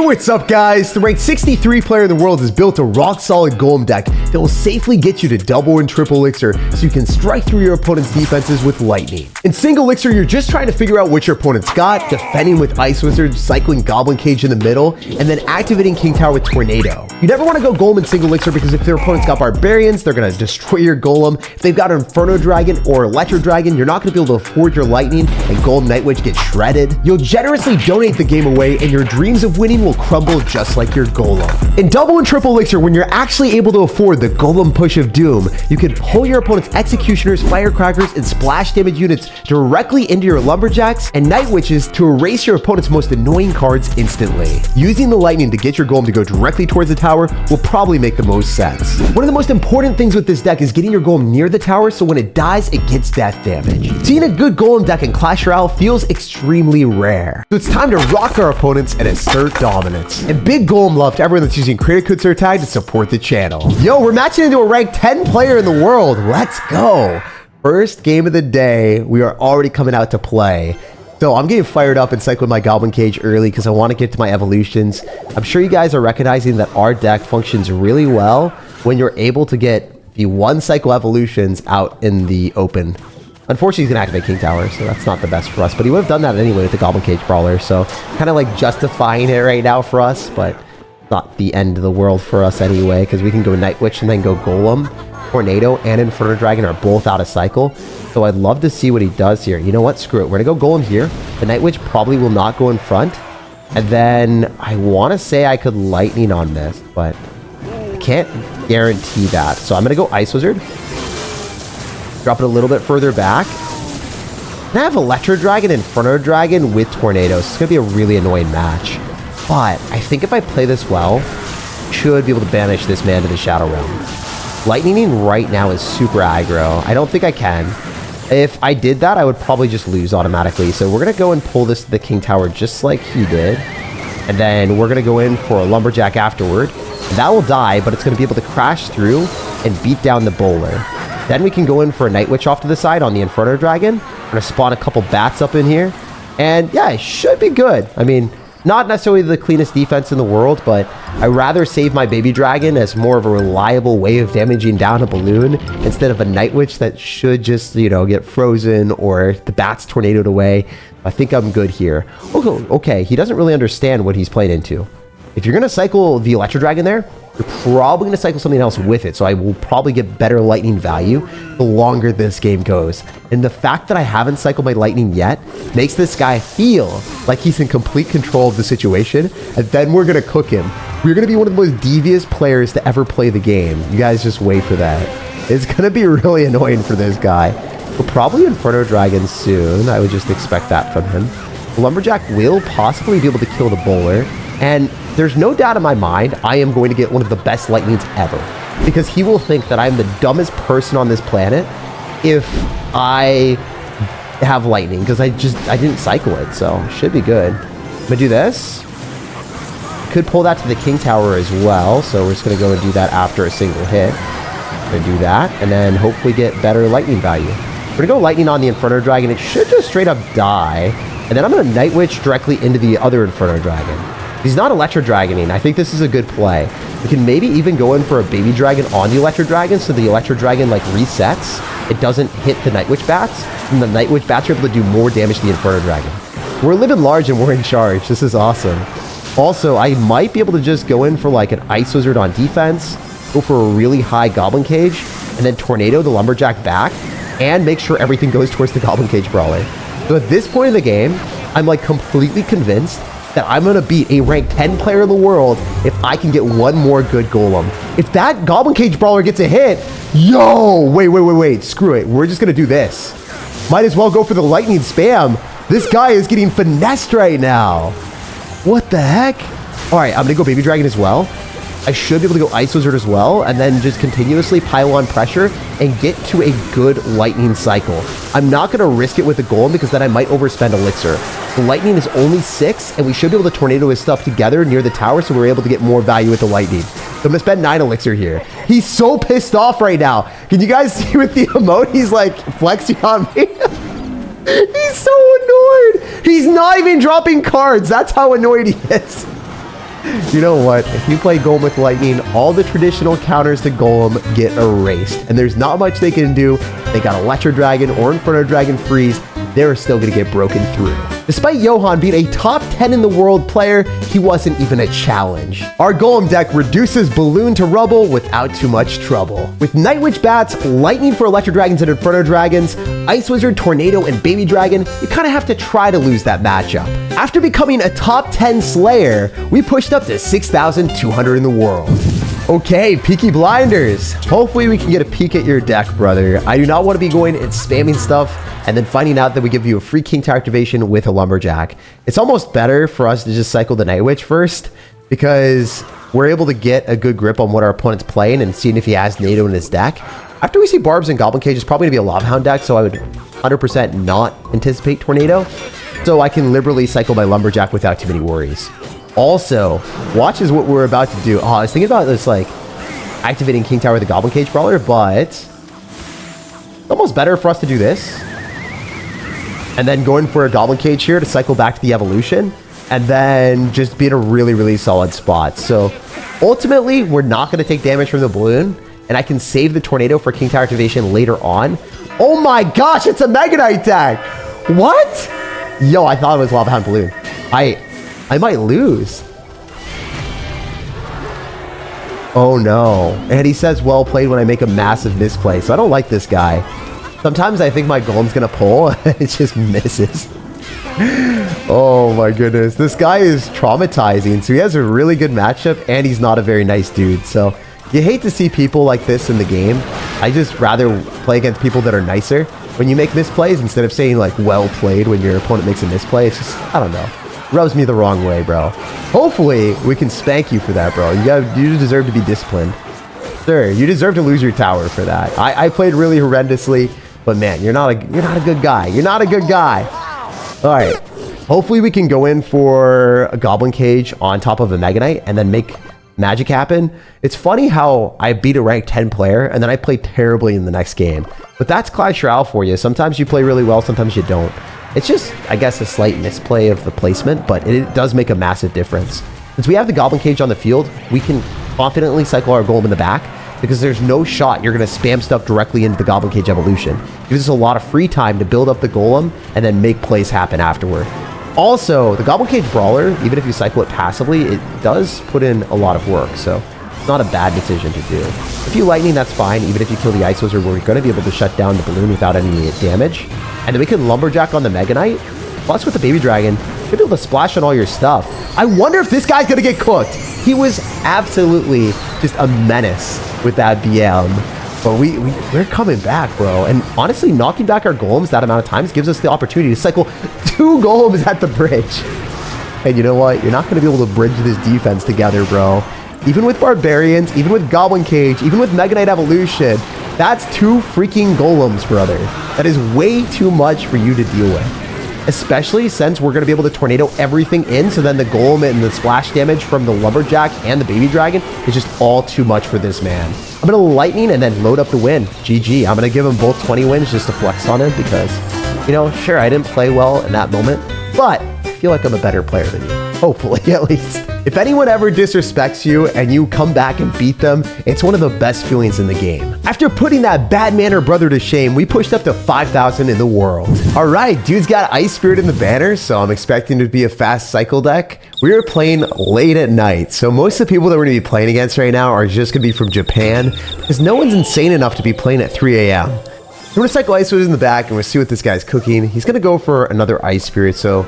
What's up, guys? The ranked 63 player in the world has built a rock-solid Golem deck that will safely get you to double and triple Elixir so you can strike through your opponent's defenses with Lightning. In single Elixir, you're just trying to figure out what your opponent's got, defending with Ice Wizard, cycling Goblin Cage in the middle, and then activating King Tower with Tornado. You never want to go Golem in single Elixir because if their opponent's got Barbarians, they're going to destroy your Golem. If they've got Inferno Dragon or Electro Dragon, you're not going to be able to afford your Lightning, and Golem Night Witch gets shredded. You'll generously donate the game away, and your dreams of winning will crumble just like your Golem. In double and triple Elixir, when you're actually able to afford the Golem Push of Doom, you can pull your opponent's Executioners, Firecrackers, and splash damage units directly into your Lumberjacks and Night Witches to erase your opponent's most annoying cards instantly. Using the Lightning to get your Golem to go directly towards the tower will probably make the most sense. One of the most important things with this deck is getting your Golem near the tower so when it dies, it gets death damage. Seeing a good Golem deck in Clash Royale feels extremely rare. So it's time to rock our opponents and assert dominance. And big Golem love to everyone that's using creator code SirTag to support the channel. Yo, we're matching into a ranked 10 player in the world. Let's go. First game of the day. We are already coming out to play. So I'm getting fired up and cycling my Goblin Cage early because I want to get to my evolutions. I'm sure you guys are recognizing that our deck functions really well when you're able to get the one cycle evolutions out in the open. Unfortunately, he's going to activate King Tower, so that's not the best for us. But he would have done that anyway with the Goblin Cage Brawler. So kind of like justifying it right now for us, but not the end of the world for us anyway, because we can go Night Witch and then go Golem. Tornado and Inferno Dragon are both out of cycle. So I'd love to see what he does here. You know what? Screw it. We're going to go Golem here. The Night Witch probably will not go in front. And then I want to say I could Lightning on this, but I can't guarantee that. So I'm going to go Ice Wizard. Drop it a little bit further back. And I have Electro Dragon, Inferno Dragon with Tornado. So it's going to be a really annoying match. But I think if I play this well, I should be able to banish this man to the Shadow Realm. Lightning right now is super aggro. I don't think I can. If I did that, I would probably just lose automatically. So we're going to go and pull this to the King Tower just like he did. And then we're going to go in for a Lumberjack afterward. And that will die, but it's going to be able to crash through and beat down the Bowler. Then we can go in for a Night Witch off to the side on the Inferno Dragon. We're going to spawn a couple bats up in here. And yeah, it should be good. I mean, not necessarily the cleanest defense in the world, but I'd rather save my baby dragon as more of a reliable way of damaging down a balloon instead of a Night Witch that should just, you know, get frozen or the bats tornadoed away. I think I'm good here. Okay, he doesn't really understand what he's playing into. If you're going to cycle the Electro Dragon there, you're probably going to cycle something else with it, so I will probably get better Lightning value the longer this game goes. And the fact that I haven't cycled my Lightning yet makes this guy feel like he's in complete control of the situation, and then we're going to cook him. We're going to be one of the most devious players to ever play the game. You guys just wait for that. It's going to be really annoying for this guy. We'll probably Inferno Dragon soon. I would just expect that from him. The Lumberjack will possibly be able to kill the Bowler, and there's no doubt in my mind I am going to get one of the best Lightnings ever, because he will think that I'm the dumbest person on this planet if I have Lightning, because I didn't cycle it, so should be good. I'm gonna do this. Could pull that to the King Tower as well, so we're just gonna go and do that after a single hit. I'm gonna do that, and then hopefully get better Lightning value. We're gonna go Lightning on the Inferno Dragon. It should just straight up die, and then I'm gonna Night Witch directly into the other Inferno Dragon. He's not Electro Dragoning. I think this is a good play. We can maybe even go in for a Baby Dragon on the Electro Dragon, so the Electro Dragon like resets. It doesn't hit the Night Witch bats, and the Night Witch bats are able to do more damage to the Inferno Dragon. We're living large and we're in charge. This is awesome. Also, I might be able to just go in for like an Ice Wizard on defense, go for a really high Goblin Cage, and then Tornado the Lumberjack back, and make sure everything goes towards the Goblin Cage Brawler. So at this point in the game, I'm like completely convinced that I'm going to beat a ranked 10 player in the world if I can get one more good Golem. If that Goblin Cage Brawler gets a hit, yo, wait, screw it. We're just going to do this. Might as well go for the Lightning spam. This guy is getting finessed right now. What the heck? All right, I'm going to go Baby Dragon as well. I should be able to go Ice Wizard as well, and then just continuously pile on pressure and get to a good Lightning cycle. I'm not going to risk it with the Golem because then I might overspend Elixir. The Lightning is only 6, and we should be able to Tornado his stuff together near the tower so we're able to get more value with the Lightning. So I'm going to spend 9 Elixir here. He's so pissed off right now. Can you guys see with the emote? He's like flexing on me. He's so annoyed. He's not even dropping cards. That's how annoyed he is. You know what? If you play Golem with Lightning, all the traditional counters to Golem get erased. And there's not much they can do. They got Electro Dragon or Inferno Dragon freeze. They're still going to get broken through. Despite Johan being a top 10 in the world player, he wasn't even a challenge. Our Golem deck reduces Balloon to rubble without too much trouble. With Night Witch Bats, Lightning for Electro Dragons and Inferno Dragons, Ice Wizard, Tornado, and Baby Dragon, you kind of have to try to lose that matchup. After becoming a top 10 Slayer, we pushed up to 6,200 in the world. Okay, Peaky Blinders. Hopefully we can get a peek at your deck, brother. I do not want to be going and spamming stuff and then finding out that we give you a free King Tower activation with a Lumberjack. It's almost better for us to just cycle the Night Witch first because we're able to get a good grip on what our opponent's playing and seeing if he has NATO in his deck. After we see Barbs and Goblin Cage, it's probably going to be a Lava Hound deck, so I would 100% not anticipate Tornado. So I can liberally cycle my Lumberjack without too many worries. Also, watch is what we're about to do. Oh, I was thinking about this, like, activating King Tower with the Goblin Cage Brawler, but it's almost better for us to do this. And then going for a Goblin Cage here to cycle back to the evolution. And then just be in a really, really solid spot. So, ultimately, we're not going to take damage from the Balloon. And I can save the Tornado for King Tower activation later on. Oh my gosh, it's a Mega Knight deck! What? Yo, I thought it was Lava Hound Balloon. I might lose. Oh no. And he says well played when I make a massive misplay. So I don't like this guy. Sometimes I think my Golem's gonna pull and it just misses. Oh my goodness. This guy is traumatizing. So he has a really good matchup and he's not a very nice dude. So you hate to see people like this in the game. I just rather play against people that are nicer. When you make misplays, instead of saying like well played when your opponent makes a misplay, it's just, I don't know. Rubs me the wrong way, bro. Hopefully, we can spank you for that, bro. You deserve to be disciplined. Sir, you deserve to lose your tower for that. I played really horrendously, but man, you're not a good guy. You're not a good guy. All right. Hopefully, we can go in for a Goblin Cage on top of a Mega Knight and then make magic happen. It's funny how I beat a rank 10 player and then I play terribly in the next game. But that's Clash Royale for you. Sometimes you play really well, sometimes you don't. It's just, I guess, a slight misplay of the placement, but it does make a massive difference. Since we have the Goblin Cage on the field, we can confidently cycle our Golem in the back because there's no shot you're going to spam stuff directly into the Goblin Cage evolution. It gives us a lot of free time to build up the Golem and then make plays happen afterward. Also, the Goblin Cage Brawler, even if you cycle it passively, it does put in a lot of work, so it's not a bad decision to do. If you Lightning, that's fine, even if you kill the Ice Wizard, we're going to be able to shut down the Balloon without any damage. And then we can Lumberjack on the Mega Knight. Plus, with the Baby Dragon, you'll be able to splash on all your stuff. I wonder if this guy's going to get cooked. He was absolutely just a menace with that BM. But we're coming back, bro. And honestly, knocking back our Golems that amount of times gives us the opportunity to cycle 2 Golems at the bridge. And you know what? You're not going to be able to bridge this defense together, bro. Even with Barbarians, even with Goblin Cage, even with Mega Knight Evolution, that's 2 freaking Golems, brother. That is way too much for you to deal with. Especially since we're going to be able to Tornado everything in, so then the Golem and the splash damage from the Lumberjack and the Baby Dragon is just all too much for this man. I'm going to Lightning and then load up the win. GG. I'm going to give him both 20 wins just to flex on him because, you know, sure, I didn't play well in that moment, but I feel like I'm a better player than you. Hopefully, at least. If anyone ever disrespects you and you come back and beat them, it's one of the best feelings in the game. After putting that bad manner brother to shame, we pushed up to 5,000 in the world. All right, dude's got Ice Spirit in the banner, so I'm expecting it to be a fast cycle deck. We are playing late at night, so most of the people that we're going to be playing against right now are just going to be from Japan, because no one's insane enough to be playing at 3 a.m. We're going to cycle Ice Wizard in the back, and we'll see what this guy's cooking. He's going to go for another Ice Spirit, so,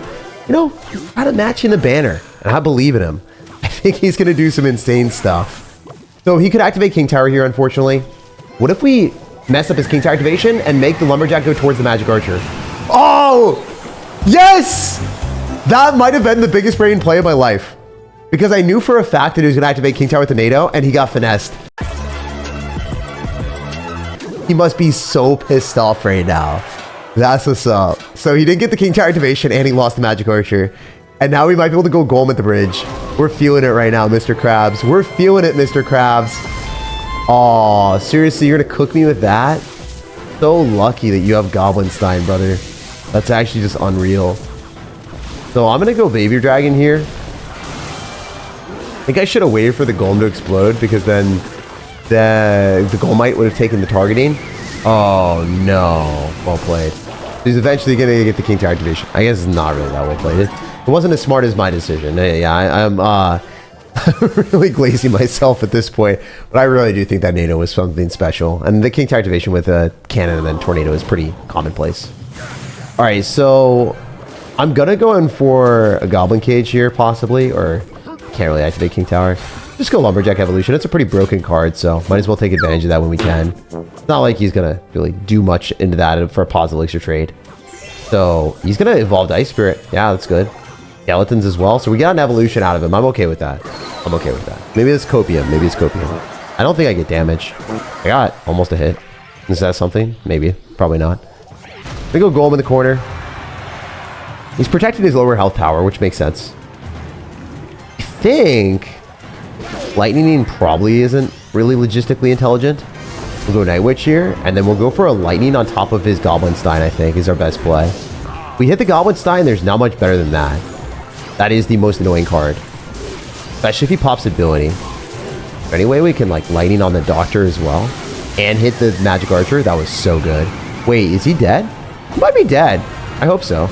you know, he's got a match in the banner, and I believe in him. I think he's going to do some insane stuff. So he could activate King Tower here, unfortunately. What if we mess up his King Tower activation and make the Lumberjack go towards the Magic Archer? Oh! Yes! That might have been the biggest brain play of my life. Because I knew for a fact that he was going to activate King Tower with the NATO, and he got finessed. He must be so pissed off right now. That's what's up. So he didn't get the King Tower activation, and he lost the Magic Archer. And now we might be able to go Golem at the bridge. We're feeling it right now, Mr. Krabs. We're feeling it, Mr. Krabs. Aw, seriously, you're going to cook me with that? So lucky that you have Goblinstein, brother. That's actually just unreal. So I'm going to go Baby Dragon here. I think I should have waited for the golem to explode because then the Golem Light would have taken the targeting. Oh no. Well played. He's eventually going to get the King Tower activation. I guess it's not really that well played. It wasn't as smart as my decision. Yeah, I'm really glazing myself at this point, but I really do think that NATO was something special. And the King Tower activation with a cannon and then tornado is pretty commonplace. All right, so I'm going to go in for a Goblin Cage here, possibly, or can't really activate King Tower. Just go Lumberjack Evolution. It's a pretty broken card, so might as well take advantage of that when we can. It's not like he's going to really do much into that for a positive Elixir trade. So he's going to evolve Ice Spirit. Yeah, that's good. Skeletons as well. So we got an evolution out of him. I'm okay with that. I'm okay with that. Maybe it's Copium. Maybe it's Copium. I don't think I get damage. I got almost a hit. Is that something? Maybe. Probably not. We go Golem in the corner. He's protecting his lower health tower, which makes sense. I think Lightning probably isn't really logistically intelligent. We'll go Night Witch here, and then we'll go for a Lightning on top of his Goblin Stein, I think, is our best play. We hit the Goblin Stein, there's not much better than that. That is the most annoying card. Especially if he pops ability. Anyway, we can like Lightning on the Doctor as well. And hit the Magic Archer. That was so good. Wait, is he dead? He might be dead. I hope so.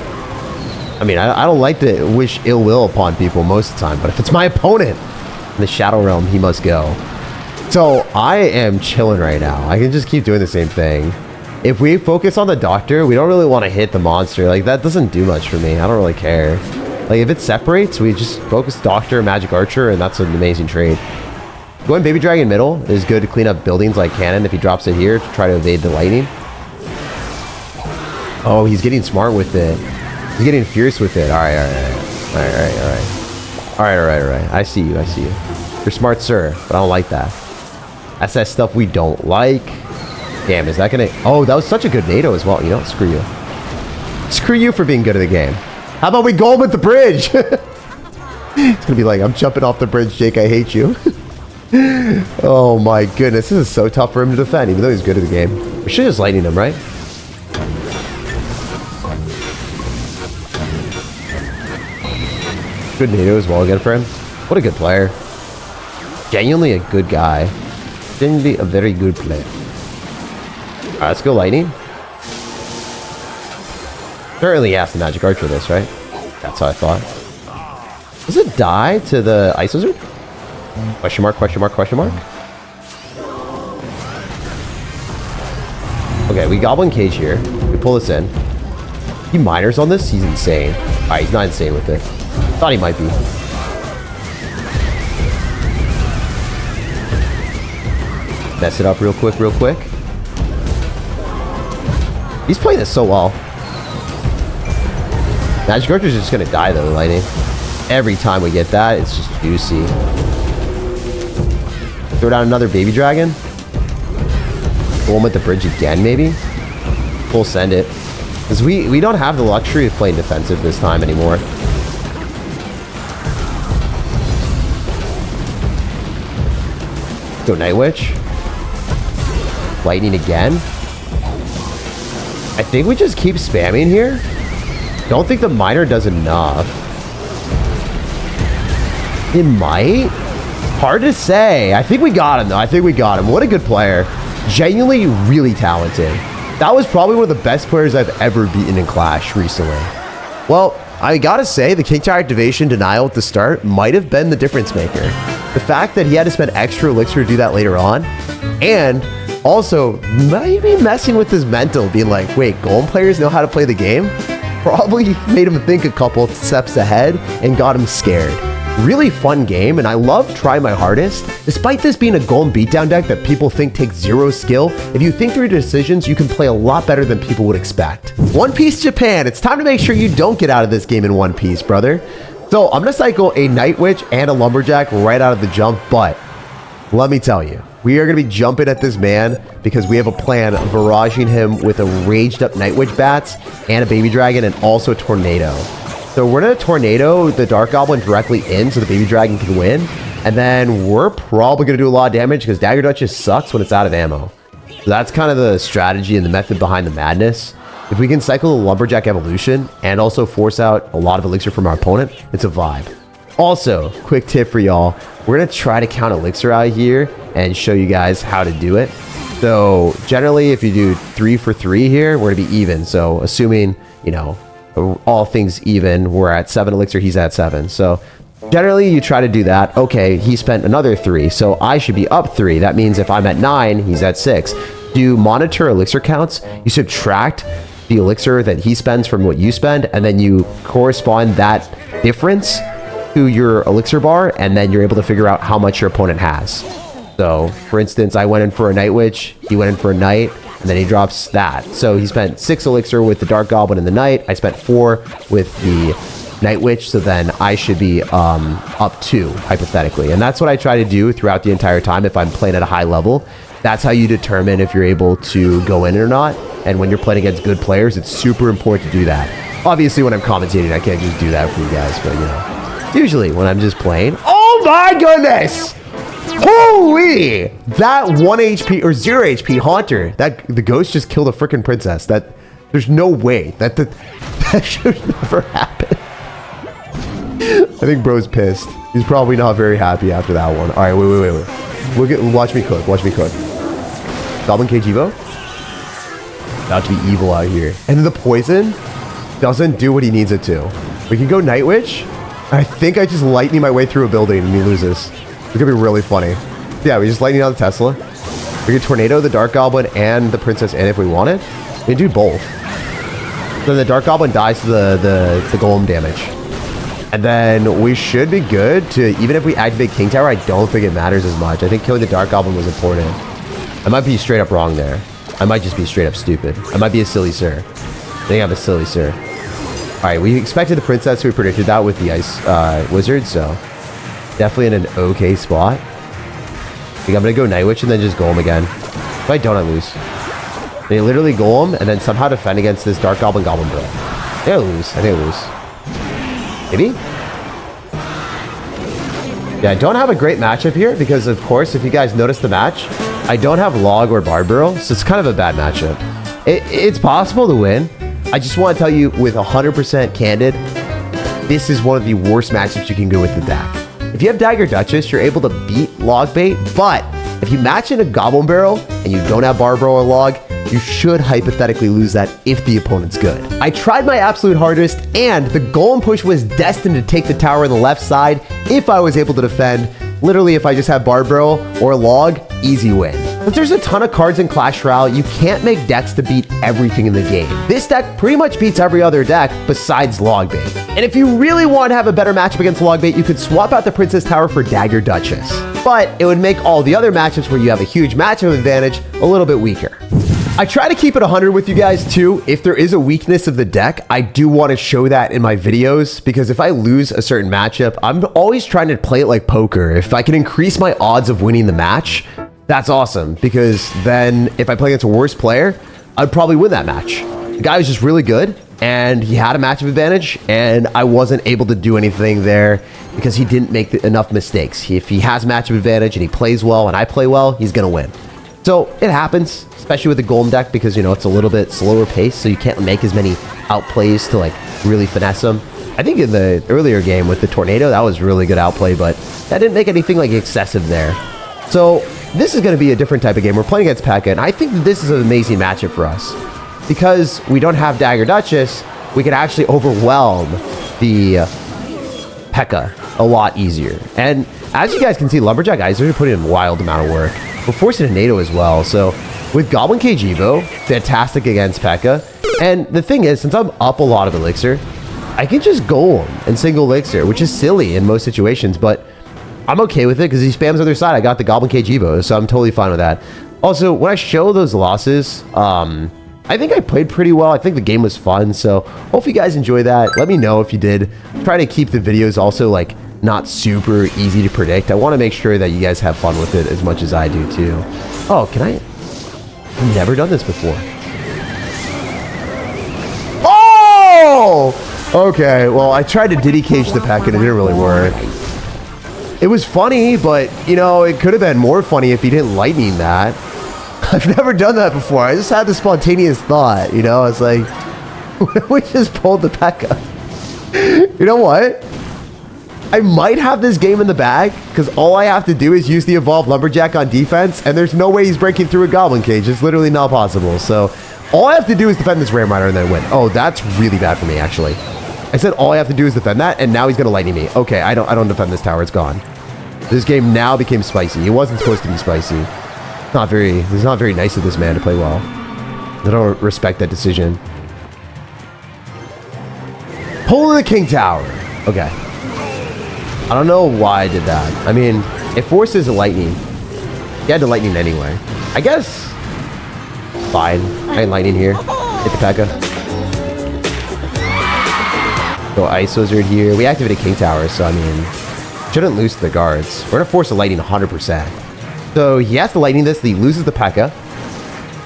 I mean, I don't like to wish ill will upon people most of the time, but if it's my opponent in the Shadow Realm, he must go. So I am chilling right now. I can just keep doing the same thing. If we focus on the Doctor, we don't really want to hit the monster. Like, that doesn't do much for me. I don't really care. Like, if it separates, we just focus Doctor, Magic Archer, and that's an amazing trade. Going Baby Dragon middle is good to clean up buildings like Cannon if he drops it here to try to evade the Lightning. Oh, he's getting smart with it. He's getting fierce with it. All right. I see you. You're smart, sir, but I don't like that. That's that stuff we don't like. Damn, is that gonna... Oh, that was such a good NATO as well. You know what? Screw you. Screw you for being good at the game. How about we Golem at the bridge? It's gonna be like, I'm jumping off the bridge, Jake, I hate you. Oh my goodness, this is so tough for him to defend, even though he's good at the game. We should just Lightning him, right? Good NATO as well again for him. What a good player. Genuinely a good guy. Genuinely a very good player. Alright, let's go Lightning. Certainly has the Magic Archer this, right? That's how I thought. Does it die to the Ice Wizard? Question mark, question mark, question mark. Okay, we Goblin Cage here. We pull this in. He minors on this? He's insane. Alright, he's not insane with it. Thought he might be. Mess it up real quick, real quick. He's playing this so well. Magic Archer's just gonna die though, Lightning. Every time we get that, it's just juicy. Throw down another Baby Dragon. Golem at the bridge again, maybe? Full send it. Because we don't have the luxury of playing defensive this time anymore. Go Night Witch. Lightning again. I think we just keep spamming here. Don't think the miner does enough. It might. Hard to say. I think we got him, though. I think we got him. What a good player. Genuinely really talented. That was probably one of the best players I've ever beaten in Clash recently. Well, I gotta say, the King Tower activation denial at the start might have been the difference maker. The fact that he had to spend extra elixir to do that later on, and also maybe messing with his mental, being like, wait, Golem players know how to play the game? Probably made him think a couple steps ahead and got him scared. Really fun game, and I love Try My Hardest. Despite this being a Golem beatdown deck that people think takes zero skill, if you think through your decisions, you can play a lot better than people would expect. One Piece Japan, it's time to make sure you don't get out of this game in one piece, brother. So I'm gonna cycle a Night Witch and a Lumberjack right out of the jump, but let me tell you, we are gonna be jumping at this man because we have a plan of barraging him with a raged up Night Witch bats and a Baby Dragon and also a Tornado. So we're gonna Tornado the Dark Goblin directly in so the Baby Dragon can win. And then we're probably gonna do a lot of damage because Dagger Duchess sucks when it's out of ammo. So that's kind of the strategy and the method behind the madness. If we can cycle the Lumberjack evolution and also force out a lot of elixir from our opponent, it's a vibe. Also, quick tip for y'all, we're going to try to count Elixir out here and show you guys how to do it. So generally, if you do 3 for 3 here, we're going to be even. So assuming, you know, all things even, we're at 7 Elixir, he's at 7. So generally, you try to do that. Okay, he spent another 3, so I should be up 3. That means if I'm at 9, he's at 6. You monitor Elixir counts, you subtract the Elixir that he spends from what you spend, and then you correspond that difference to your Elixir bar, and then you're able to figure out how much your opponent has. So, for instance, I went in for a Night Witch, he went in for a Knight, and then he drops that. So he spent 6 Elixir with the Dark Goblin and the Knight. I spent 4 with the Night Witch, so then I should be up 2, hypothetically. And that's what I try to do throughout the entire time if I'm playing at a high level. That's how you determine if you're able to go in or not. And when you're playing against good players, it's super important to do that. Obviously, when I'm commentating, I can't just do that for you guys, but, you know, usually when I'm just playing... Oh my goodness! Holy! That 1 HP or 0 HP Haunter, that the ghost just killed a freaking princess. There's no way that should never happen. I think bro's pissed. He's probably not very happy after that one. All right, wait. Watch me cook. Watch me cook. Goblin Cage Evo. About to be evil out here. And then the poison doesn't do what he needs it to. We can go Night Witch. I think I just lightning my way through a building and he loses. It's gonna be really funny. Yeah, we just lightning out the Tesla. We can Tornado the Dark Goblin and the Princess in if we wanted. We can do both. Then the Dark Goblin dies to the Golem damage. And then we should be good to, even if we activate King Tower, I don't think it matters as much. I think killing the Dark Goblin was important. I might be straight up wrong there. I might just be straight up stupid. I might be a silly sir. I think I'm a silly sir. All right, we expected the Princess, so we predicted that with the Ice Wizard, so definitely in an okay spot. I think I'm going to go Night Witch and then just Golem again. If I don't, I lose. They literally Golem and then somehow defend against this Dark Goblin Bro. I think I lose. Maybe? Yeah, I don't have a great matchup here because, of course, if you guys notice the match, I don't have Log or Barbaro, so it's kind of a bad matchup. It's possible to win. I just want to tell you with 100% candid, this is one of the worst matchups you can go with the deck. If you have Dagger Duchess, you're able to beat Log Bait, but if you match in a Goblin Barrel and you don't have Barbaro or Log, you should hypothetically lose that if the opponent's good. I tried my absolute hardest, and the Golem push was destined to take the tower on the left side if I was able to defend. Literally, if I just have Barbaro or Log, easy win. But there's a ton of cards in Clash Royale, you can't make decks to beat everything in the game. This deck pretty much beats every other deck besides Logbait. And if you really want to have a better matchup against Logbait, you could swap out the Princess Tower for Dagger Duchess. But it would make all the other matchups where you have a huge matchup advantage a little bit weaker. I try to keep it 100 with you guys too. If there is a weakness of the deck, I do want to show that in my videos, because if I lose a certain matchup, I'm always trying to play it like poker. If I can increase my odds of winning the match, that's awesome, because then if I play against a worse player, I'd probably win that match. The guy was just really good and he had a matchup advantage, and I wasn't able to do anything there because he didn't make enough mistakes. If he has matchup advantage and he plays well and I play well, he's going to win. So it happens, especially with the Golem deck, because, you know, it's a little bit slower pace, so you can't make as many outplays to, like, really finesse them. I think in the earlier game with the Tornado, that was really good outplay, but that didn't make anything, like, excessive there. So this is going to be a different type of game. We're playing against Pekka, and I think that this is an amazing matchup for us. Because we don't have Dagger Duchess, we can actually overwhelm the Pekka a lot easier. And as you guys can see, Lumberjack Islander are putting in a wild amount of work. We're forcing a NATO as well, so with Goblin Cage Evo, fantastic against Pekka. And the thing is, since I'm up a lot of Elixir, I can just Golem and single Elixir, which is silly in most situations, but I'm okay with it because he spams the other side. I got the Goblin Cage Evo, so I'm totally fine with that. Also, when I show those losses, I think I played pretty well. I think the game was fun, so hope you guys enjoy that. Let me know if you did. Try to keep the videos also, like, not super easy to predict. I want to make sure that you guys have fun with it as much as I do too. Oh, can I? I've never done this before. Oh! Okay, well, I tried to Diddy Cage the Pekka and it didn't really work. It was funny, but, you know, it could have been more funny if he didn't lightning that. I've never done that before. I just had the spontaneous thought, you know? It's like, we just pulled the Pekka. You know what? I might have this game in the bag because all I have to do is use the evolved lumberjack on defense, and there's no way he's breaking through a goblin cage. It's literally not possible. So all I have to do is defend this Ram Rider and then win. Oh, that's really bad for me, actually. I said all I have to do is defend that, and now he's gonna lightning me. Okay, I don't defend this tower. It's gone. This game now became spicy. It wasn't supposed to be spicy. It's not very nice of this man to play well. I don't respect that decision. Pull the king tower. Okay. I don't know why I did that. I mean, it forces a lightning. He had to lightning anyway. I guess. Fine. I can lightning here. Hit the Pekka. Go Ice Wizard here. We activated king tower, so I mean, shouldn't lose to the guards. We're gonna force a lightning 100%. So he has to lightning this. He loses the Pekka.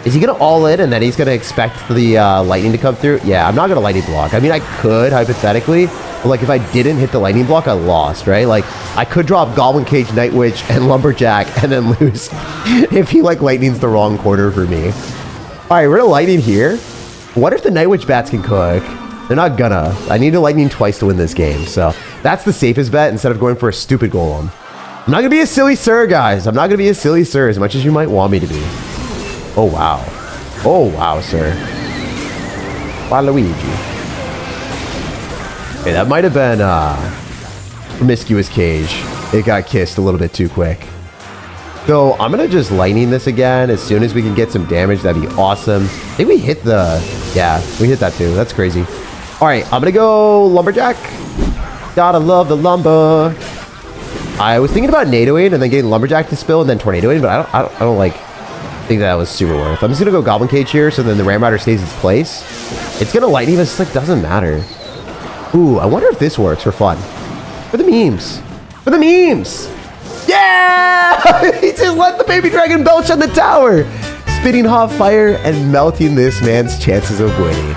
Is he gonna all in and then he's gonna expect the lightning to come through? Yeah, I'm not gonna lightning block. I mean, I could hypothetically, but like if I didn't hit the lightning block, I lost, right? Like I could drop Golem Cage, Night Witch, and Lumberjack and then lose if he like lightnings the wrong corner for me. All right, we're gonna lightning here. What if the Night Witch bats can cook? They're not gonna. I need to lightning twice to win this game, so that's the safest bet instead of going for a stupid golem. I'm not gonna be a silly sir, guys. I'm not gonna be a silly sir as much as you might want me to be. Oh, wow. Oh, wow, sir. Waluigi. Okay, that might have been promiscuous cage. It got kissed a little bit too quick. So I'm going to just lightning this again as soon as we can get some damage. That'd be awesome. I think we hit the... Yeah, we hit that too. That's crazy. All right, I'm going to go Lumberjack. Gotta love the lumber. I was thinking about Nadoing and then getting Lumberjack to spill and then Tornadoing, but I don't like... think that was super worth. I'm just gonna go Goblin Cage here, so then the Ram Rider stays its place. It's gonna lightning, but it's like doesn't matter. Ooh, I wonder if this works for fun. For the memes. For the memes! Yeah! He just let the baby dragon belch on the tower! Spitting hot fire and melting this man's chances of winning.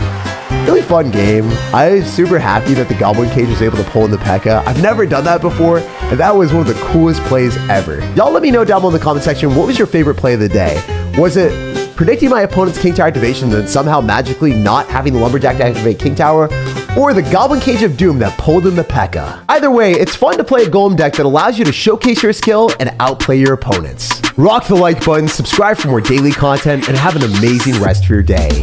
Really fun game. I'm super happy that the Goblin Cage was able to pull in the Pekka. I've never done that before, and that was one of the coolest plays ever. Y'all let me know down below in the comment section, what was your favorite play of the day? Was it predicting my opponent's King Tower activation and then somehow magically not having the Lumberjack to activate King Tower? Or the Goblin Cage of Doom that pulled in the Pekka? Either way, it's fun to play a Golem deck that allows you to showcase your skill and outplay your opponents. Rock the like button, subscribe for more daily content, and have an amazing rest of your day.